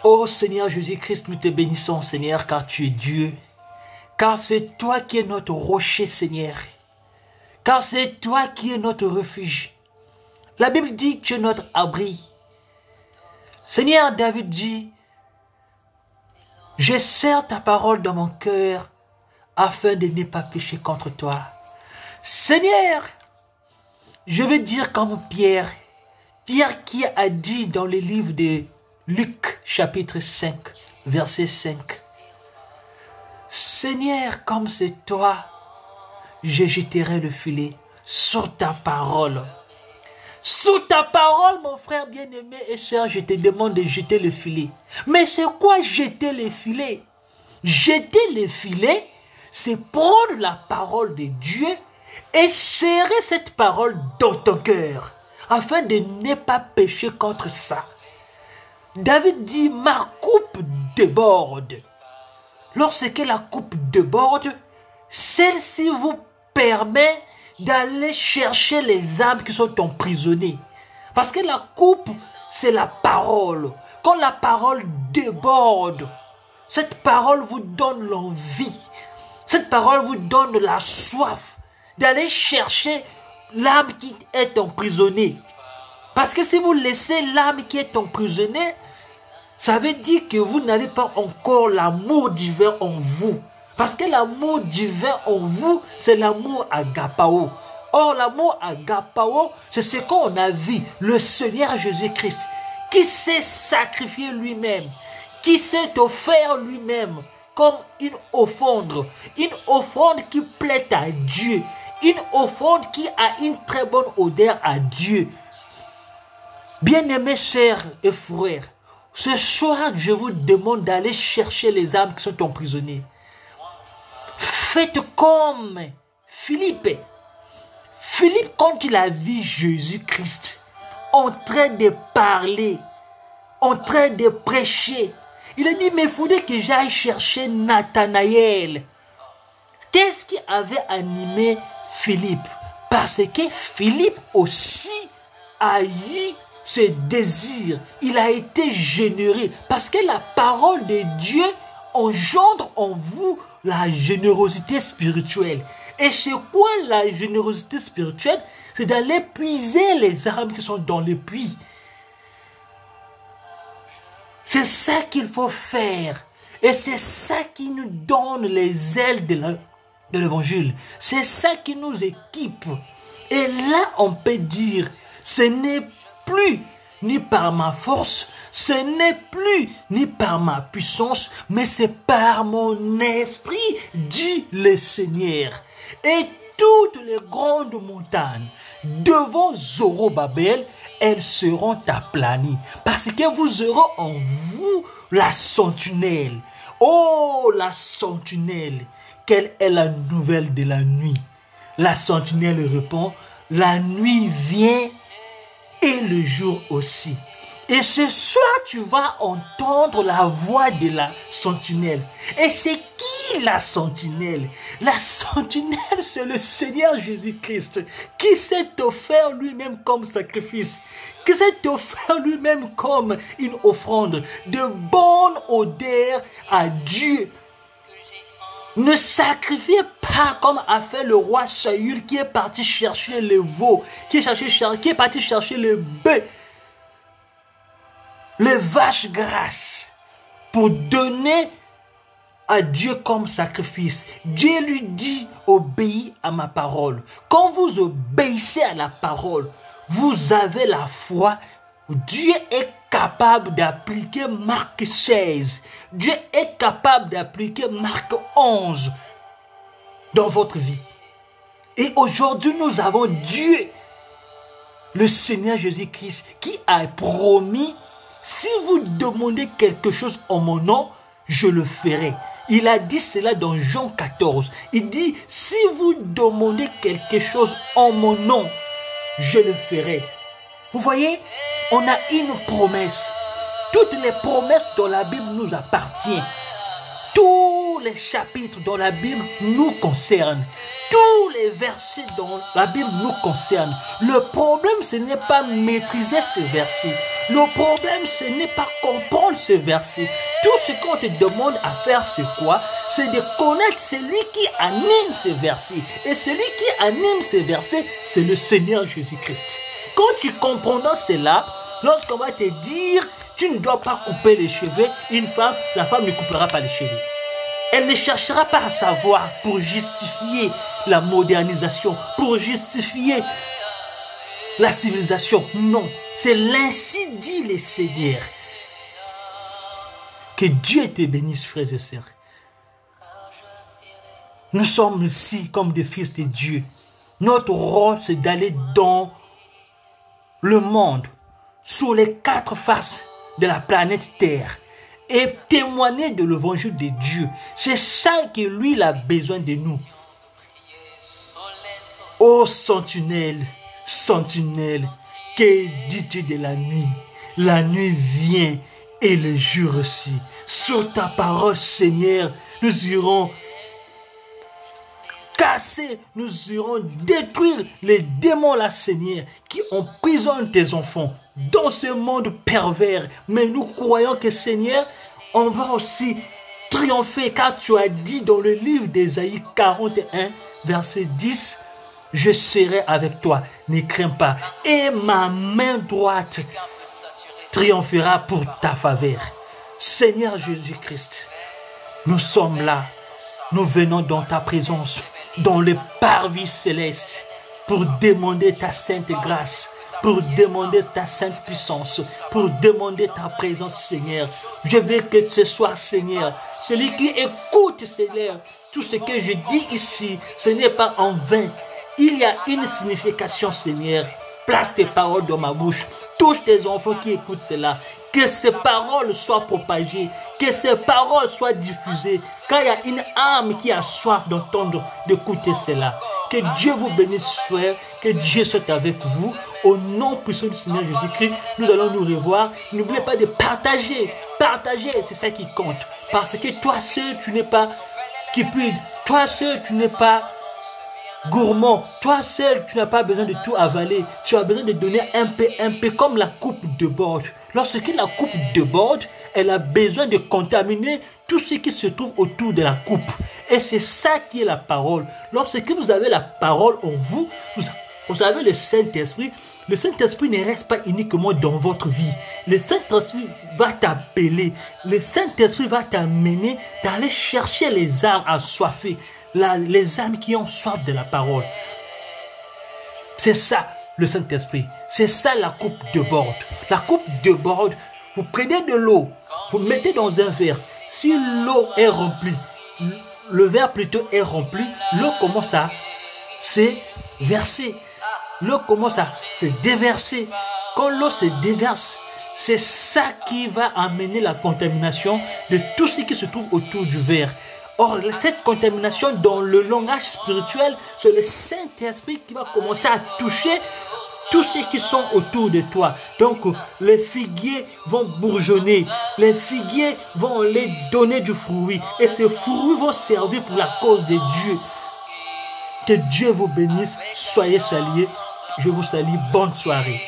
Oh Seigneur Jésus-Christ, nous te bénissons, Seigneur, car tu es Dieu. Car c'est toi qui es notre rocher, Seigneur. Car c'est toi qui es notre refuge. La Bible dit que tu es notre abri. Seigneur, David dit, je serre ta parole dans mon cœur afin de ne pas pécher contre toi. Seigneur, je veux dire comme Pierre. Pierre qui a dit dans le livre de Luc, chapitre 5, verset 5. Seigneur, comme c'est toi, je jeterai le filet sur ta parole. Sous ta parole, mon frère bien-aimé et sœur, je te demande de jeter le filet. Mais c'est quoi jeter le filet? Jeter le filet, c'est prendre la parole de Dieu et serrer cette parole dans ton cœur, afin de ne pas pécher contre ça. David dit, ma coupe déborde. Lorsque la coupe déborde, celle-ci vous permet d'aller chercher les âmes qui sont emprisonnées. Parce que la coupe, c'est la parole. Quand la parole déborde, cette parole vous donne l'envie. Cette parole vous donne la soif d'aller chercher l'âme qui est emprisonnée. Parce que si vous laissez l'âme qui est emprisonnée, ça veut dire que vous n'avez pas encore l'amour divin en vous. Parce que l'amour divin en vous, c'est l'amour agapao. Or, l'amour agapao, c'est ce qu'on a vu, le Seigneur Jésus-Christ, qui s'est sacrifié lui-même, qui s'est offert lui-même comme une offrande qui plaît à Dieu, une offrande qui a une très bonne odeur à Dieu. Bien-aimés sœurs et frères, ce soir, je vous demande d'aller chercher les âmes qui sont emprisonnées. Faites comme Philippe. Philippe, quand il a vu Jésus-Christ en train de parler, en train de prêcher, il a dit, mais il faudrait que j'aille chercher Nathanaël. Qu'est-ce qui avait animé Philippe? Parce que Philippe aussi a eu ce désir. Il a été généreux. Parce que la parole de Dieu engendre en vous la générosité spirituelle. Et c'est quoi la générosité spirituelle? C'est d'aller puiser les âmes qui sont dans le puits. C'est ça qu'il faut faire. Et c'est ça qui nous donne les ailes de l'évangile. C'est ça qui nous équipe. Et là, on peut dire, ce n'est plus ni par ma force, ce n'est plus ni par ma puissance, mais c'est par mon esprit, dit le Seigneur. Et toutes les grandes montagnes devant Zorobabel, elles seront aplanies, parce que vous aurez en vous la sentinelle. Oh, la sentinelle, quelle est la nouvelle de la nuit? La sentinelle répond, la nuit vient et le jour aussi. Et ce soir, tu vas entendre la voix de la sentinelle. Et c'est qui la sentinelle? La sentinelle, c'est le Seigneur Jésus-Christ qui s'est offert lui-même comme sacrifice, qui s'est offert lui-même comme une offrande de bonne odeur à Dieu. Ne sacrifiez pas comme a fait le roi Saül qui est parti chercher le veau, qui est parti chercher le bœuf, les vaches grasses pour donner à Dieu comme sacrifice. Dieu lui dit, obéis à ma parole. Quand vous obéissez à la parole, vous avez la foi. Dieu est capable d'appliquer Marc 16. Dieu est capable d'appliquer Marc 11 dans votre vie. Et aujourd'hui, nous avons Dieu, le Seigneur Jésus-Christ, qui a promis, si vous demandez quelque chose en mon nom, je le ferai. Il a dit cela dans Jean 14. Il dit, si vous demandez quelque chose en mon nom, je le ferai. Vous voyez, on a une promesse. Toutes les promesses dans la Bible nous appartiennent. Tous les chapitres dans la Bible nous concernent. Tous tous les versets dont la Bible nous concerne. Le problème, ce n'est pas maîtriser ces versets. Le problème, ce n'est pas comprendre ces versets. Tout ce qu'on te demande à faire, c'est quoi? C'est de connaître celui qui anime ces versets. Et celui qui anime ces versets, c'est le Seigneur Jésus-Christ. Quand tu comprendras cela, lorsqu'on va te dire, tu ne dois pas couper les cheveux, la femme ne coupera pas les cheveux. Elle ne cherchera pas à savoir pour justifier la modernisation, pour justifier la civilisation. Non, c'est l'ainsi dit le Seigneur. Que Dieu te bénisse, frères et sœurs. Nous sommes ici comme des fils de Dieu. Notre rôle, c'est d'aller dans le monde, sur les 4 faces de la planète Terre, et témoigner de l'évangile de Dieu. C'est ça que lui, il a besoin de nous. Ô sentinelle, sentinelle, que dis-tu de la nuit? La nuit vient et le jour aussi. Sur ta parole, Seigneur, nous irons casser, nous irons détruire les démons là, Seigneur, qui emprisonnent tes enfants dans ce monde pervers. Mais nous croyons que, Seigneur, on va aussi triompher, car tu as dit dans le livre d'Ésaïe 41, verset 10, « Je serai avec toi, ne crains pas, et ma main droite triomphera pour ta faveur. » Seigneur Jésus-Christ, nous sommes là, nous venons dans ta présence, dans le parvis céleste, pour demander ta sainte grâce, pour demander ta sainte puissance, pour demander ta présence, Seigneur. Je veux que ce soir, Seigneur, celui qui écoute, Seigneur, tout ce que je dis ici, ce n'est pas en vain. Il y a une signification, Seigneur. Place tes paroles dans ma bouche. Touche tes enfants qui écoutent cela. Que ces paroles soient propagées, que ces paroles soient diffusées. Quand il y a une âme qui a soif d'entendre, d'écouter cela. Que Dieu vous bénisse, frère. Que Dieu soit avec vous. Au nom puissant du Seigneur Jésus-Christ, nous allons nous revoir. N'oubliez pas de partager. Partager, c'est ça qui compte. Parce que toi seul, tu n'es pas cupide. Toi seul, tu n'es pas gourmand. Toi seul, tu n'as pas besoin de tout avaler. Tu as besoin de donner un peu comme la coupe déborde. Lorsque la coupe déborde, elle a besoin de contaminer tout ce qui se trouve autour de la coupe. Et c'est ça qui est la parole. Lorsque vous avez la parole en vous, vous avez le Saint-Esprit. Le Saint-Esprit ne reste pas uniquement dans votre vie. Le Saint-Esprit va t'appeler. Le Saint-Esprit va t'amener d'aller chercher les âmes assoiffées. Les âmes qui ont soif de la parole. C'est ça le Saint-Esprit. C'est ça la coupe déborde. La coupe déborde. Vous prenez de l'eau. Vous mettez dans un verre. Si l'eau est remplie, le verre plutôt est rempli, l'eau commence à se verser. L'eau commence à se déverser. Quand l'eau se déverse, c'est ça qui va amener la contamination de tout ce qui se trouve autour du verre. Or, cette contamination dans le langage spirituel, c'est le Saint-Esprit qui va commencer à toucher tous ceux qui sont autour de toi. Donc, les figuiers vont bourgeonner. Les figuiers vont les donner du fruit. Et ces fruits vont servir pour la cause de Dieu. Que Dieu vous bénisse. Soyez salués. Je vous salue. Bonne soirée.